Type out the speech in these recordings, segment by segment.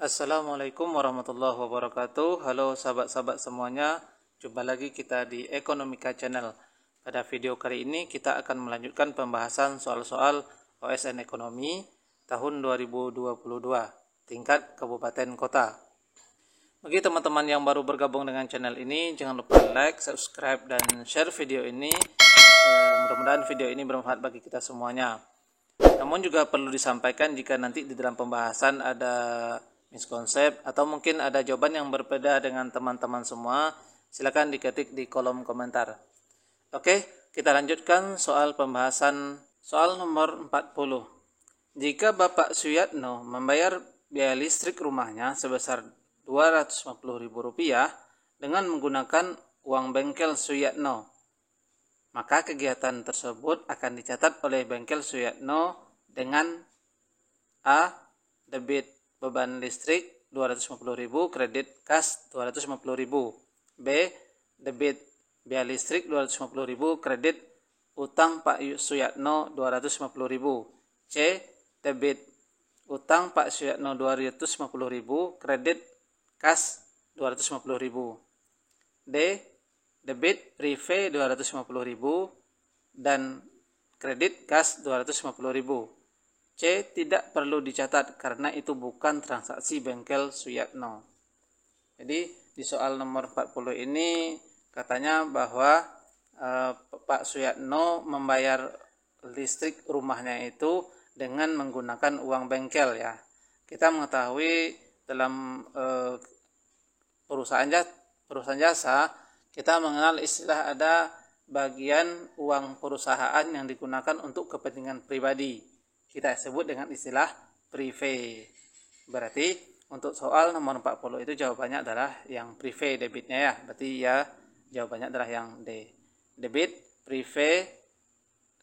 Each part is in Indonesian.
Assalamualaikum warahmatullahi wabarakatuh. Halo sahabat-sahabat semuanya, jumpa lagi kita di Ekonomika Channel. Pada video kali ini kita akan melanjutkan pembahasan soal-soal OSN Ekonomi tahun 2022 tingkat kabupaten kota. Bagi teman-teman yang baru bergabung dengan channel ini, jangan lupa like, subscribe, dan share video ini. Mudah-mudahan video ini bermanfaat bagi kita semuanya. Namun juga perlu disampaikan jika nanti di dalam pembahasan ada miskonsep atau mungkin ada jawaban yang berbeda dengan teman-teman semua, silakan diketik di kolom komentar. Oke, kita lanjutkan soal pembahasan soal nomor 40. Jika Bapak Suyatno membayar biaya listrik rumahnya sebesar Rp250.000 dengan menggunakan uang bengkel Suyatno, maka kegiatan tersebut akan dicatat oleh bengkel Suyatno dengan A. Debit beban listrik Rp250.000, kredit kas Rp250.000. B. Debit biaya listrik Rp250.000, kredit utang Pak Suyatno Rp250.000. C. Debit utang Pak Suyatno Rp250.000, kredit kas Rp250.000. D. Debit prive Rp250.000 dan kredit kas Rp250.000. C. Tidak perlu dicatat karena itu bukan transaksi bengkel Suyatno. Jadi di soal nomor 40 ini katanya bahwa Pak Suyatno membayar listrik rumahnya itu dengan menggunakan uang bengkel ya. Kita mengetahui dalam perusahaan jasa kita mengenal istilah ada bagian uang perusahaan yang digunakan untuk kepentingan pribadi. Kita sebut dengan istilah prive. Berarti untuk soal nomor 40 itu jawabannya adalah yang prive debitnya ya. Berarti ya jawabannya adalah yang D. Debit prive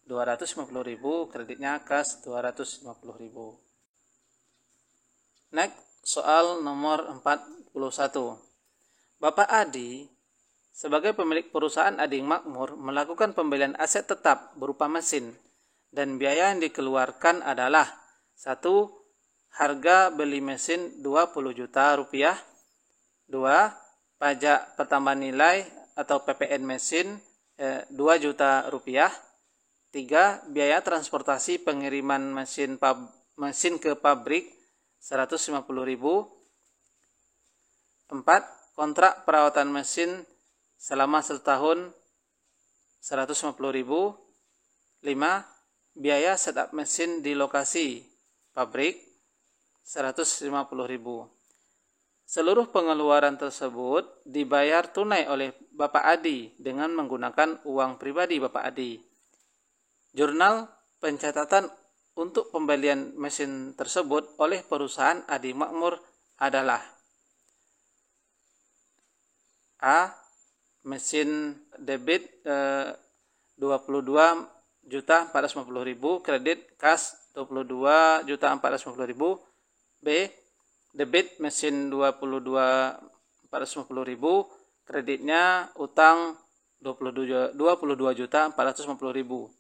Rp250.000, kreditnya kas Rp250.000. Next, soal nomor 41. Bapak Adi sebagai pemilik perusahaan Ading Makmur melakukan pembelian aset tetap berupa mesin dan biaya yang dikeluarkan adalah 1. Harga beli mesin Rp20 juta. 2. Pajak pertambahan nilai atau PPN mesin Rp2 juta. 3. Biaya transportasi pengiriman mesin ke pabrik Rp150.000. 4. Kontrak perawatan mesin selama 1 tahun Rp150.000. 5. Biaya setup mesin di lokasi pabrik Rp150.000. Seluruh pengeluaran tersebut dibayar tunai oleh Bapak Adi dengan menggunakan uang pribadi Bapak Adi. Jurnal pencatatan untuk pembelian mesin tersebut oleh perusahaan Adi Makmur adalah A. Mesin debit Rp22.450.000, kredit kas Rp22.450.000. B. Debit mesin Rp22.450.000, kreditnya utang Rp22.450.000.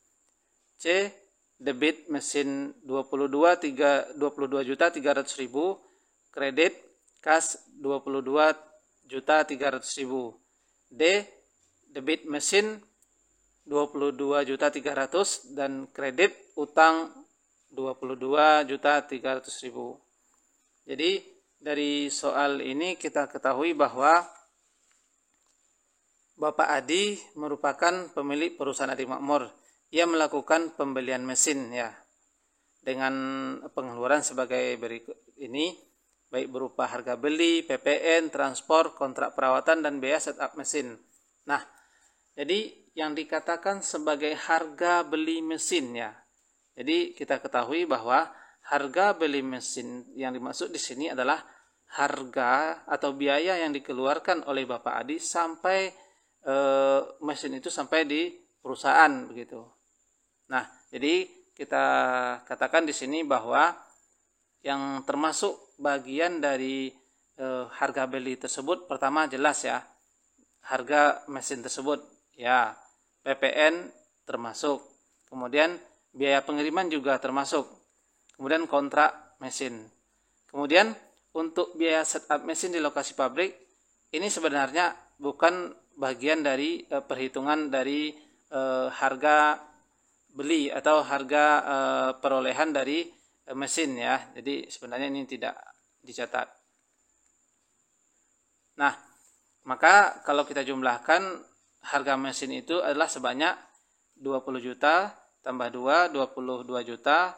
C. Debit mesin Rp22.300.000, kredit kas Rp22.300.000. D. Debit mesin Rp22.300.000 dan kredit utang Rp22.300.000. Jadi dari soal ini kita ketahui bahwa Bapak Adi merupakan pemilik perusahaan Adi Makmur. Ia melakukan pembelian mesin ya dengan pengeluaran sebagai berikut ini, baik berupa harga beli, PPN, transport, kontrak perawatan, dan biaya setup mesin. Nah, jadi yang dikatakan sebagai harga beli mesin ya. Jadi kita ketahui bahwa harga beli mesin yang dimaksud di sini adalah harga atau biaya yang dikeluarkan oleh Bapak Adi sampai mesin itu sampai di perusahaan begitu. Nah, jadi kita katakan di sini bahwa yang termasuk bagian dari harga beli tersebut pertama jelas ya harga mesin tersebut ya, PPN termasuk, kemudian biaya pengiriman juga termasuk, kemudian kontrak mesin, kemudian untuk biaya setup mesin di lokasi pabrik ini sebenarnya bukan bagian dari perhitungan dari harga beli atau harga perolehan dari mesin ya. Jadi sebenarnya ini tidak dicatat. Nah, maka kalau kita jumlahkan harga mesin itu adalah sebanyak 20 juta tambah 2, 22 juta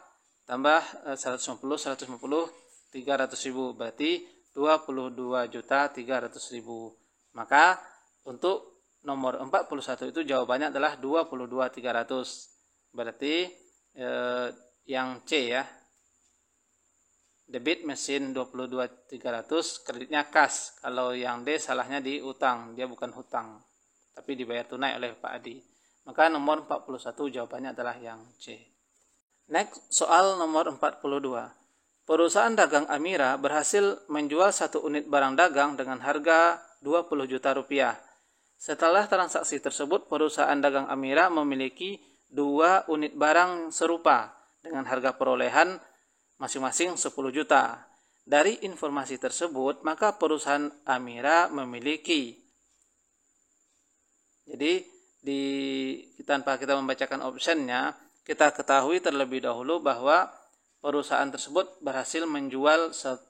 tambah 150, 300.000, berarti 22 juta 300.000. Maka untuk nomor 41 itu jawabannya adalah 22.300. Berarti yang C ya, debit mesin 22.300, kreditnya kas. Kalau yang D salahnya di utang, dia bukan hutang tapi dibayar tunai oleh Pak Adi. Maka nomor 41 jawabannya adalah yang C. Next, soal nomor 42. Perusahaan dagang Amira berhasil menjual 1 unit barang dagang dengan harga 20 juta rupiah. Setelah transaksi tersebut, perusahaan dagang Amira memiliki 2 unit barang serupa dengan harga perolehan masing-masing 10 juta. Dari informasi tersebut, maka perusahaan Amira memiliki. Jadi, tanpa kita membacakan optionnya, kita ketahui terlebih dahulu bahwa perusahaan tersebut berhasil menjual 1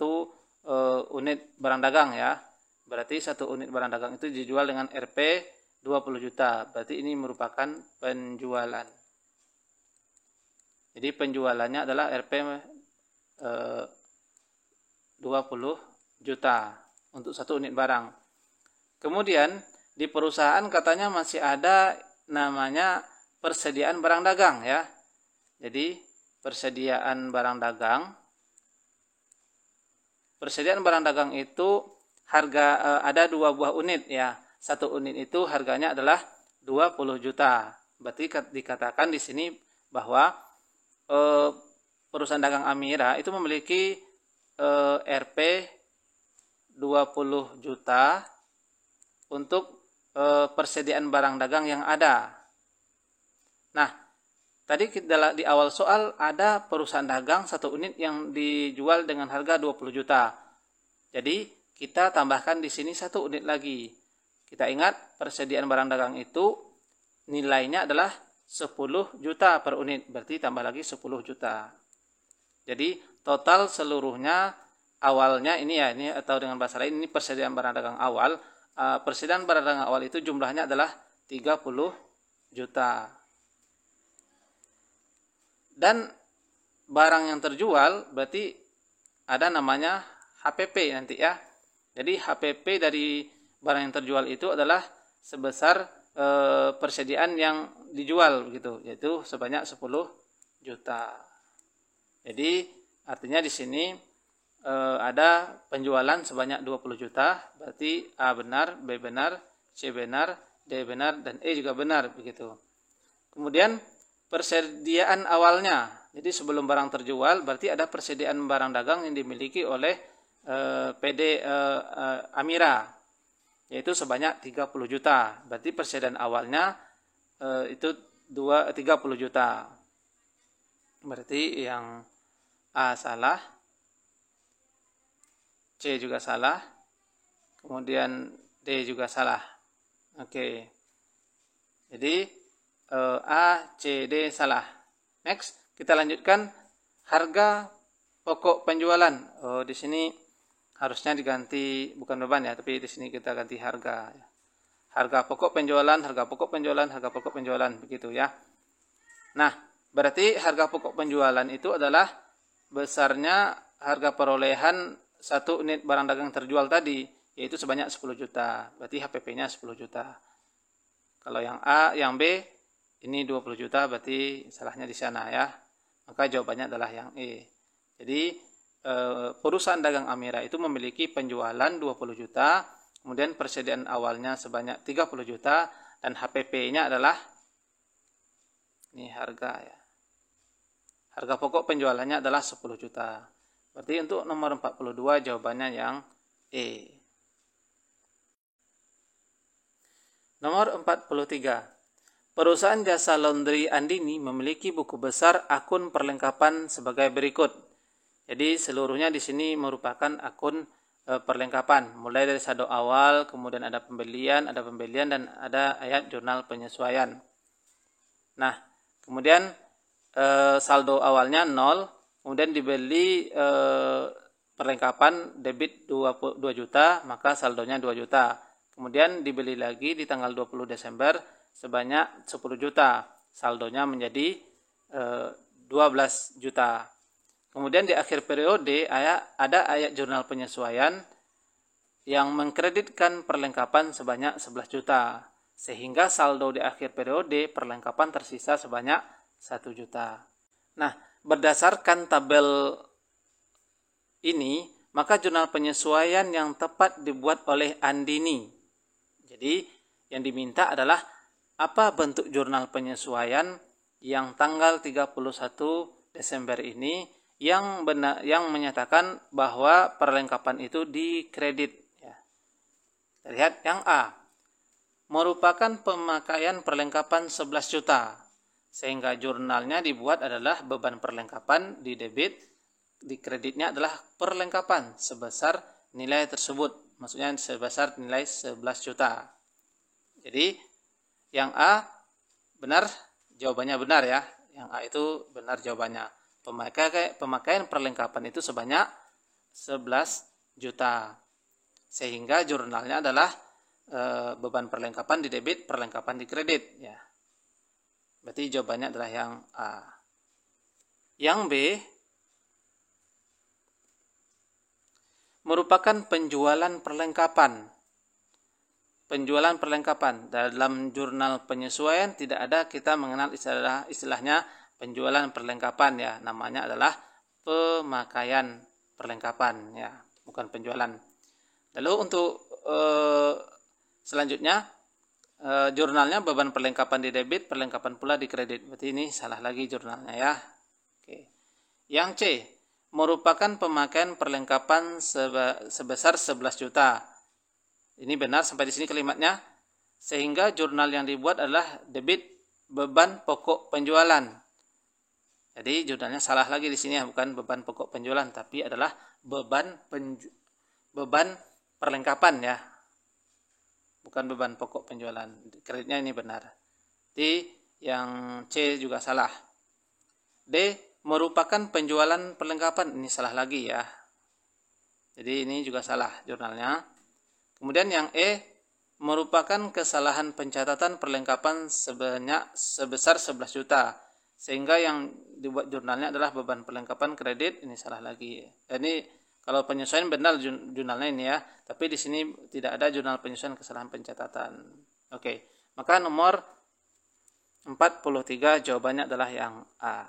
unit barang dagang ya. Berarti 1 unit barang dagang itu dijual dengan Rp 20 juta. Berarti ini merupakan penjualan. Jadi penjualannya adalah Rp 20 juta untuk 1 unit barang. Kemudian di perusahaan katanya masih ada namanya persediaan barang dagang ya. Jadi persediaan barang dagang itu harga ada 2 buah unit ya. 1 unit itu harganya adalah 20 juta. Berarti dikatakan di sini bahwa perusahaan dagang Amira itu memiliki Rp 20 juta untuk persediaan barang dagang yang ada. Nah, tadi di awal soal ada perusahaan dagang 1 unit yang dijual dengan harga 20 juta. Jadi kita tambahkan di sini 1 unit lagi. Kita ingat persediaan barang dagang itu nilainya adalah 10 juta per unit. Berarti tambah lagi 10 juta. Jadi total seluruhnya awalnya ini ya, ini atau dengan bahasa lain ini persediaan barang dagang awal. Persediaan barang dagang awal itu jumlahnya adalah 30 juta. Dan barang yang terjual berarti ada namanya HPP nanti ya. Jadi HPP dari barang yang terjual itu adalah sebesar persediaan yang dijual begitu, yaitu sebanyak 10 juta. Jadi artinya di sini ada penjualan sebanyak 20 juta, berarti A benar, B benar, C benar, D benar, dan E juga benar begitu. Kemudian persediaan awalnya, jadi sebelum barang terjual berarti ada persediaan barang dagang yang dimiliki oleh PD Amira, yaitu sebanyak 30 juta. Berarti persediaan awalnya itu 30 juta. Berarti yang A salah, C juga salah, kemudian D juga salah. Oke. Jadi A, C, D salah. Next, kita lanjutkan harga pokok penjualan. Di sini harusnya diganti bukan beban ya, tapi di sini kita ganti harga. Harga pokok penjualan, harga pokok penjualan, harga pokok penjualan begitu ya. Nah, berarti harga pokok penjualan itu adalah besarnya harga perolehan 1 unit barang dagang terjual tadi, yaitu sebanyak 10 juta. Berarti HPP-nya 10 juta. Kalau yang A, yang B, ini 20 juta, berarti salahnya di sana ya. Maka jawabannya adalah yang E. Jadi, perusahaan dagang Amira itu memiliki penjualan 20 juta, kemudian persediaan awalnya sebanyak 30 juta, dan HPP-nya adalah, ini harga ya. Harga pokok penjualannya adalah 10 juta. Berarti untuk nomor 42 jawabannya yang E. Nomor 43. Perusahaan jasa laundry Andini memiliki buku besar akun perlengkapan sebagai berikut. Jadi seluruhnya di sini merupakan akun perlengkapan, mulai dari saldo awal, kemudian ada pembelian, dan ada ayat jurnal penyesuaian. Nah, kemudian saldo awalnya 0, kemudian dibeli perlengkapan debit 2 juta, maka saldonya 2 juta. Kemudian dibeli lagi di tanggal 20 Desember sebanyak 10 juta, saldonya menjadi 12 juta. Kemudian di akhir periode ada ayat jurnal penyesuaian yang mengkreditkan perlengkapan sebanyak 11 juta. Sehingga saldo di akhir periode perlengkapan tersisa sebanyak 1 juta. Nah, berdasarkan tabel ini, maka jurnal penyesuaian yang tepat dibuat oleh Andini. Jadi, yang diminta adalah apa bentuk jurnal penyesuaian yang tanggal 31 Desember ini yang menyatakan bahwa perlengkapan itu dikredit. Ya. Lihat yang A, merupakan pemakaian perlengkapan 11 juta, sehingga jurnalnya dibuat adalah beban perlengkapan di debit, di kreditnya adalah perlengkapan sebesar nilai tersebut, maksudnya sebesar nilai 11 juta. Jadi yang A benar, jawabannya benar ya. Yang A itu benar jawabannya. Pemakaian perlengkapan itu sebanyak 11 juta. Sehingga jurnalnya adalah beban perlengkapan di debit, perlengkapan di kredit ya. Berarti jawabannya adalah yang A. Yang B merupakan penjualan perlengkapan. Penjualan perlengkapan dalam jurnal penyesuaian tidak ada kita mengenal istilahnya penjualan perlengkapan ya, namanya adalah pemakaian perlengkapan ya, bukan penjualan. Lalu untuk selanjutnya jurnalnya beban perlengkapan di debit, perlengkapan pula di kredit. Berarti ini salah lagi jurnalnya ya. Oke. Yang C, merupakan pemakaian perlengkapan sebesar 11 juta. Ini benar sampai di sini kalimatnya. Sehingga jurnal yang dibuat adalah debit beban pokok penjualan. Jadi jurnalnya salah lagi di sini ya, bukan beban pokok penjualan tapi adalah beban perlengkapan ya. Bukan beban pokok penjualan. Kreditnya ini benar. D, yang C juga salah. D, merupakan penjualan perlengkapan. Ini salah lagi ya. Jadi ini juga salah jurnalnya. Kemudian yang E, merupakan kesalahan pencatatan perlengkapan sebesar 11 juta. Sehingga yang dibuat jurnalnya adalah beban perlengkapan kredit. Ini salah lagi. Ini kalau penyesuaian benar jurnalnya ini ya. Tapi di sini tidak ada jurnal penyesuaian kesalahan pencatatan. Oke. Maka nomor 43 jawabannya adalah yang A.